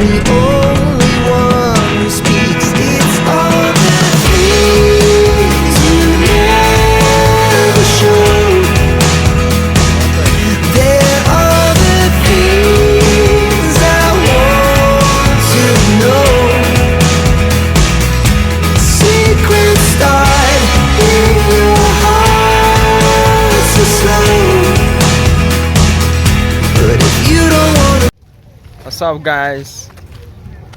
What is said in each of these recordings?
the only one who speaks. It's all the things you never show. There are the things I want to know. Secrets start in your heart so slow. But if you don't wanna. What's up, guys?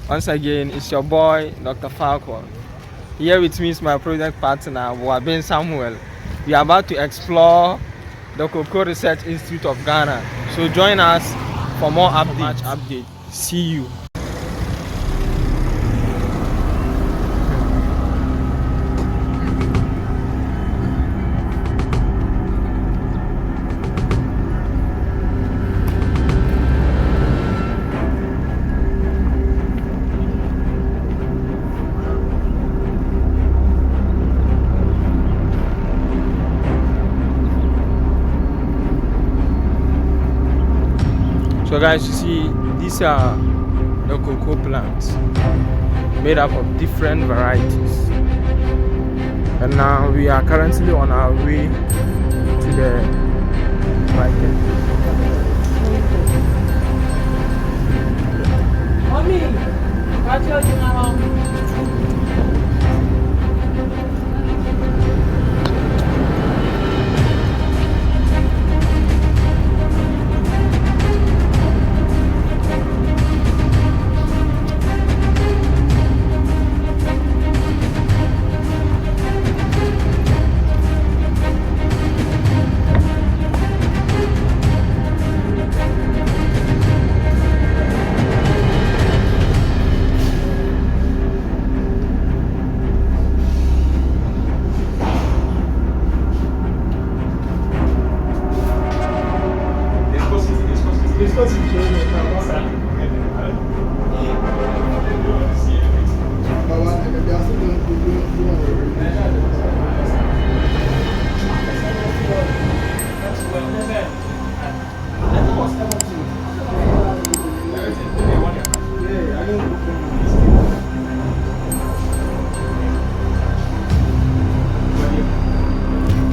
Once again, it's your boy Dr. Falcon. Here with me is my project partner Wabin Samuel. We are about to explore the Cocoa Research Institute of Ghana. So join us for more updates. See you. So guys, you see, these are the cocoa plants made up of different varieties. And now we are currently on our way to the market. Mommy, what's your name?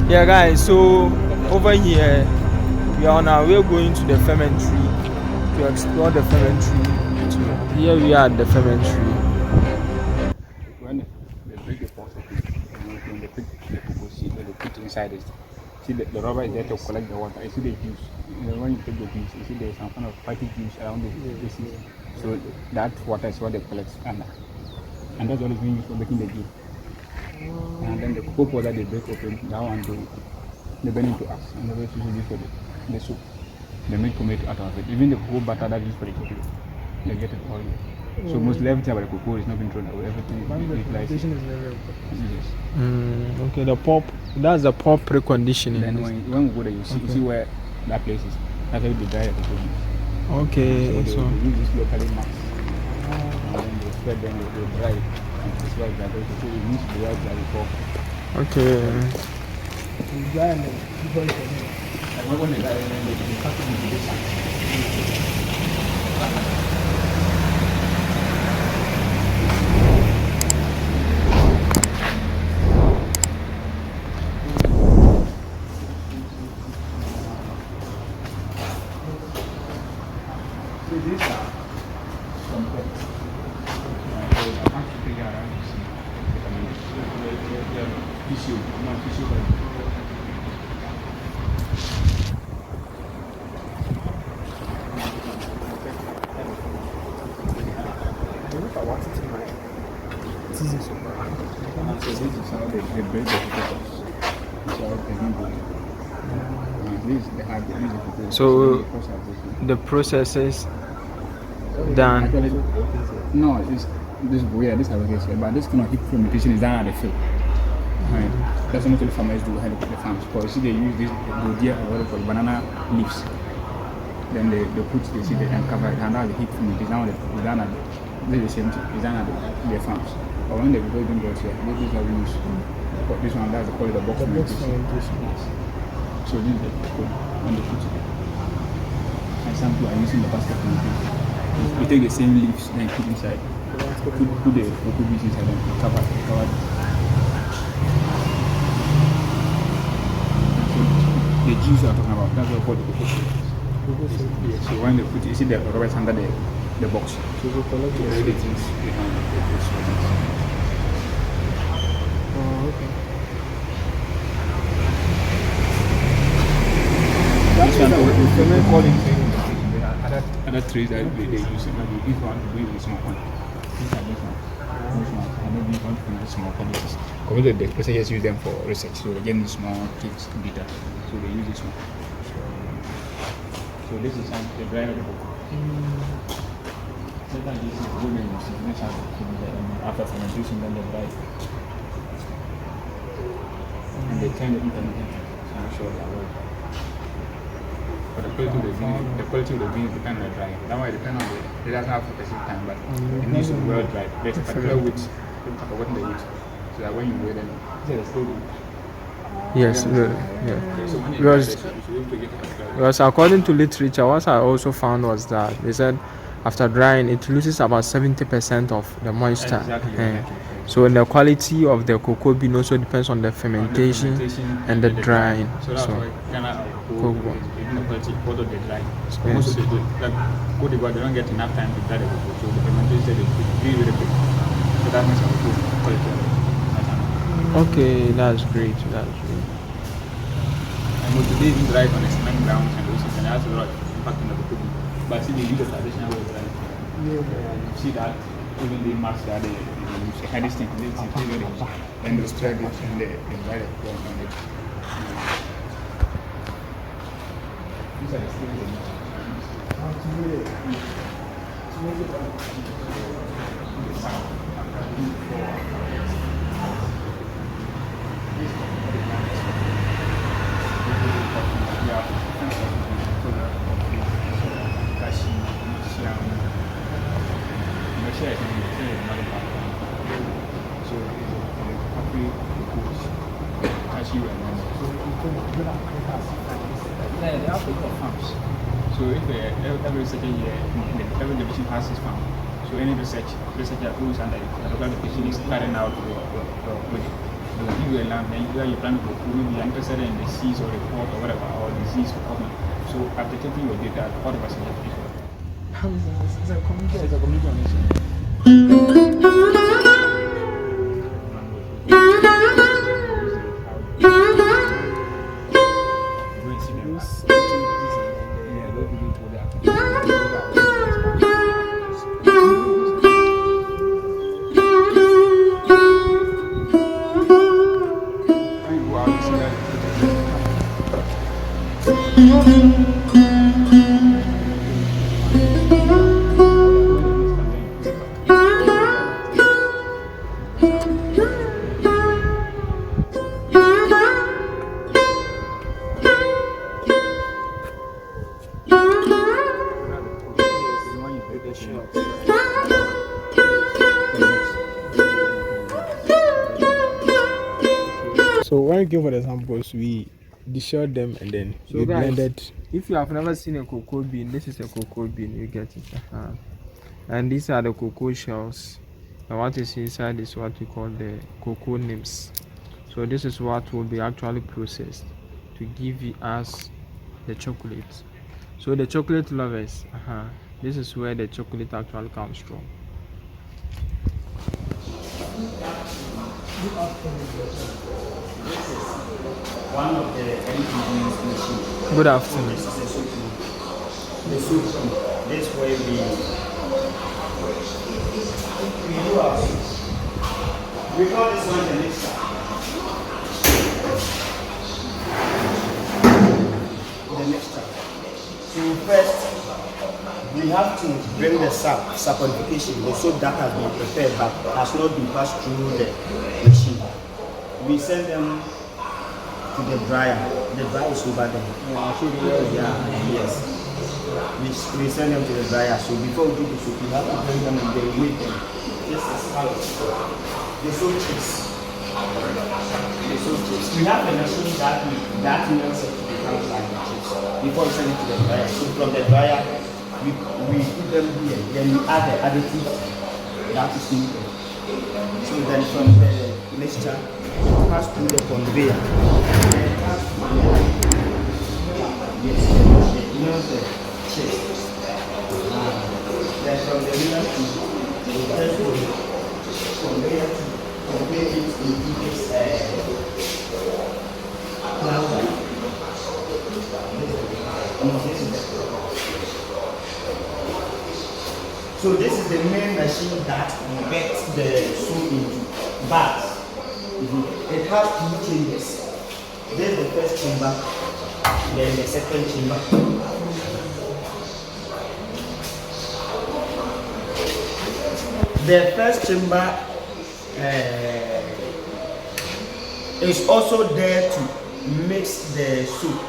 Yeah guys, so over here we are on our way going to the fermentary to explore the fermentary. Here we are at the fermentary. When they break the process, when they pick the cocoa seed, they put inside it. See the rubber is there to collect the water. You see the juice. When you take the juice, you see there's some kind of fatty juice around the seed. So that water is what they collect under. And that's what is being used for making the juice. And then the cocoa powder they break open, that one they burn into ash. And the rest is used for the soup. They make tomato out of it. Even the cocoa butter that is used for the chocolate, they get it all here. So mostly everything about the cocoa is not being thrown away. Everything is utilized. Yes. Okay, the pulp, that's the pulp preconditioning. Then when we go there, you see where that place is. That's how they dry the cocoa. Okay, so they use this locally max. And then they spread them, they dry it. And this is why they dry it. So it needs to be dry before. Okay. And when they dry it, then they cut it into this side. So these are some pets. I can't figure out to see. Tissue, not tissue, but so this is how they break the potatoes. It's all the So the process is done. Actually, no, this weird. This is but this kind of heat fermentation is done at the field. Right. That's what the farmers do ahead of the farms. Because see, they use this godia or what they call banana leaves. Then they put the seed and cover it, and now the heat fermentation now it's done at the same thing. It's done at their farms. But when they go even go here, this is how we use. But this one, that's called the box fermentation. So this is the code when they put it. And some people are using the basket fermentation. We take the same leaves and put inside. Put the cocoa beans inside and cover it. The juice I'm talking about, that's what we call the cocoa syrup. Yes. So when they put it, you see the rubber under the box. So we collect the things behind the Oh, okay. This one, we call it other trees that they use. Maybe if you want to do with small one. These are this one. And maybe if you want to do small quantities. Because the researchers use them for research. So again, the small cakes bitter. So they use this one. So this is the dry of the cocoa. Sometimes this is the women using this after fermentation, then they dry. And they turn the intermittent to make sure they are well. But the quality of the beans depends on the drying. That might depend on it doesn't have a specific time, but it needs to be well dried. There's a particular wheat, I've forgotten the wheat. So that when you weigh them, it's still good. Yes, because according to literature, what I also found was that they said after drying it loses about 70% of the moisture. Exactly. So the quality of the cocoa bean also depends on the fermentation and the drying. So that's why Ghana even the quality part of the dry. Most of the Cote d'Ivoire, they don't get enough time to dry the cocoa, so the fermentation is really quick. So that makes our quality of it. Okay, that's great. And most of the days dry on the cement grounds and those things, and that's a lot of impact on the cocoa bean. But see, they use the traditional way of drying. You see that even the mass that they use, they had this thing, then they spread it and they dry it on it. These are the things they use. They have a lot of farms. So if every second year, every division has his farm. So any researcher who is under the division is carrying out with it. They will give you a land, then you plan to go. You will be interested in the seas or the port or whatever, or disease or something. So after taking your data, all of us will get it. It's a community organization. So when we came for the samples, we deshelled them and then So we guys, blended. if you have never seen a cocoa bean, this is a cocoa bean. You get it. And these are the cocoa shells. And what is inside is what we call the cocoa nibs. So this is what will be actually processed to give us the chocolate. So the chocolate lovers, this is where the chocolate actually comes from. One of the ingredients in the soup. Good afternoon. This is the soup. The soup. This way we do our soup. We call this one the mixer. The mixture. So first, we have to bring the saponification, the soap that has been prepared but has not been passed through the machine. We send them to the dryer. The dryer is over there. Yes. We send them to the dryer. So before we do the soup, we have to bring them and then weigh them. This is how the soap chips. The soap chips. We have a machine that melts it to become like the chips before we send it to the dryer. So from the dryer, we put them here, then we add the additive that is needed. So then from the mixture, it pass through the conveyor. Then it pass through the chest. Then from the middle to the conveyor to convey it into this powder. So this is the main machine that gets the soup into bags. It has two chambers. This is the first chamber, then the second chamber. The first chamber is also there to mix the soup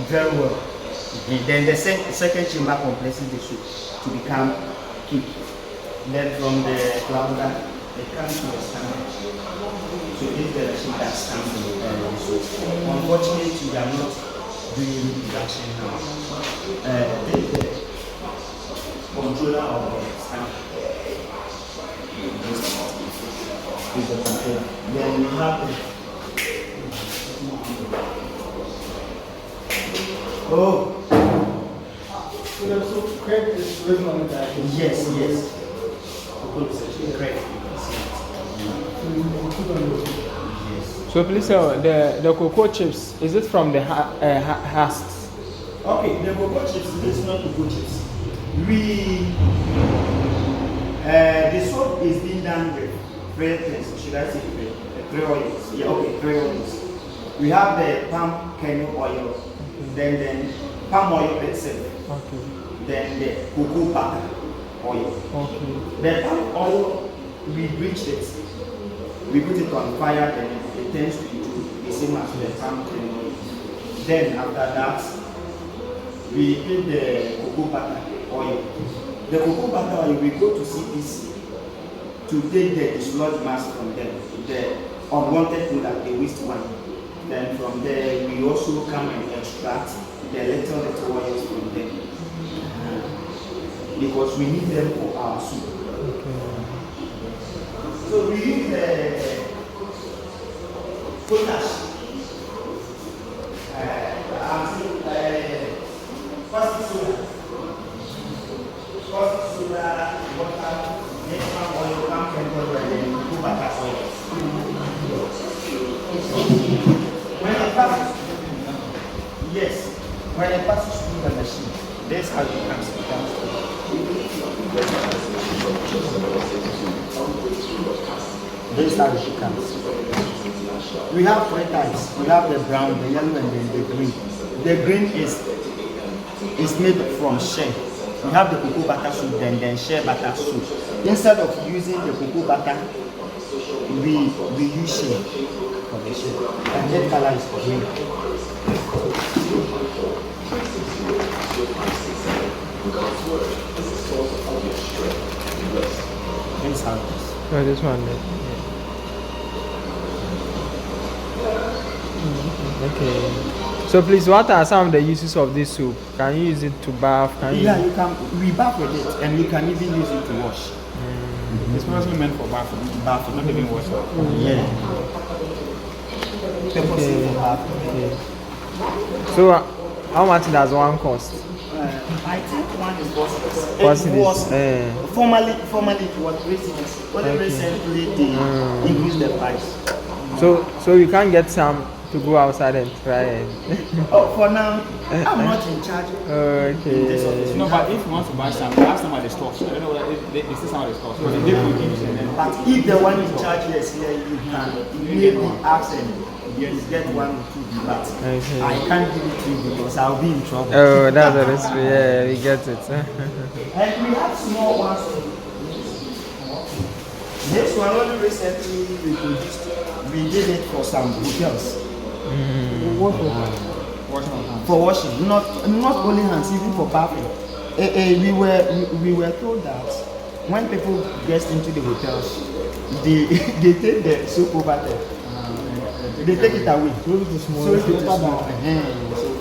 very well. Then the second chamber compresses the soup to become cake. Then from the flounder, it comes to a stand. So this is the machine that stands the soup. Unfortunately, we are not doing production now. This is the controller of the stand. This is the controller. Then we have the So crack is written on it. yes. Correct. So please, the cocoa chips, is it from the husks? Okay, the cocoa chips, this is not cocoa chips. The soap is being done with three things. Should I say three oils? Yeah, okay, three oils. We have the palm kernel oil, then palm oil itself, Okay. then the cocoa butter oil. Okay. The palm oil, we bleach it. We put it on fire, then it turns to the same as the palm kernel oil. Then after that, we put the cocoa butter oil. The cocoa butter oil, we go to CPC to take the dislodged mass from them, the unwanted product, the waste one. Then from there, we also come and extract the little oils from them. Because we need them for our soup. So we use the potash. Caustic soda, water, next palm oil, palm kernel oil, and cocoa butter oil. When it passes, yes, when it passes through the machine, that's how it comes down. This is how it comes. We have three types. We have the brown, the yellow, and then the green. The green is made from shea. We have the cocoa butter soup, then shea butter soup. Instead of using the cocoa butter, we use shea for the shea. And that color is green. Inside this. Oh, this one. Okay. So please, what are some of the uses of this soup? Can you use it to bath? Yeah, you can. We bath with it, and we can even use it to wash. It's mostly meant for bathroom. Bath, Not even wash. yeah. Purposely for bath. Okay. So, how much does one cost? I think one is possible. What's It this? was formerly it was recently. Only recently they increased the price. So you can't get some to go outside and try it. Oh, for now, I'm not in charge. In this Okay. office. No, but if you want to buy some, we have some at the stores. I don't know whether they see some at the stores. But they produce and then But if the one in charge is here, you can maybe ask and get one or two. But Okay. I can't give it to you because I'll be in trouble. Oh, that's the rest. Yeah, we get it. And we have small ones. This one only recently we produced. We did it for some hotels. washing on hands. For washing, not only hands, even for bathing. We were told that when people get into the hotels, they take the soap over there. They take it away. So it is small. So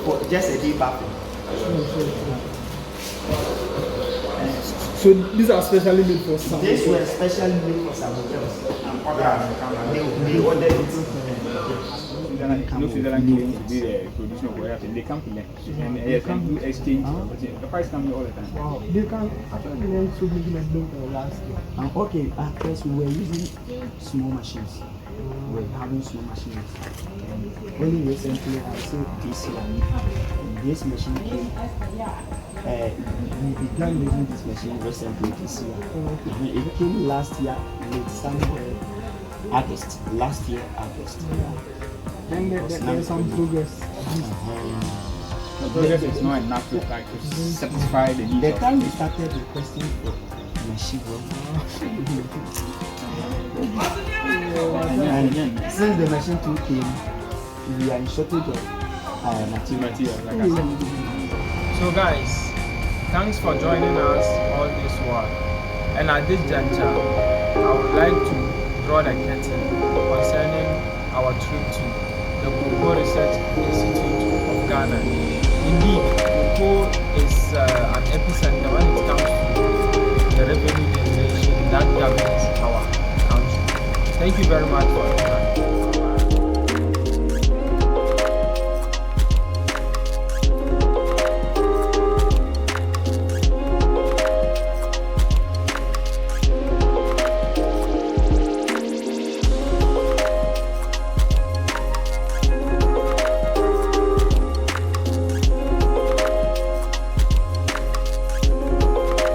for just a day bathing. So these are specially made for some. These were specially made for some hotels. They ordered it. No Switzerland claims to be the producer of oil. They come to them and yes, and do exchange. The price comes all the time. Wow, they can actually learn so many like last year. Okay, at first we were using small machines. We were having small machines. And only recently, I saw this one. This machine came. We began using this machine recently this year. It came last year with some August. Last year, August. Then there's some progress. The progress is not enough to like to satisfy the needs. The time we started requesting for machine, and then since the machine too came, we are in shortage of material. Like I said. So guys, thanks for joining us all this while. And at this juncture, I would like to draw the curtain concerning our trip to the Cocoa Research Institute of Ghana. Indeed, cocoa is an epicenter when it comes to the revenue generation that governs our country. Thank you very much for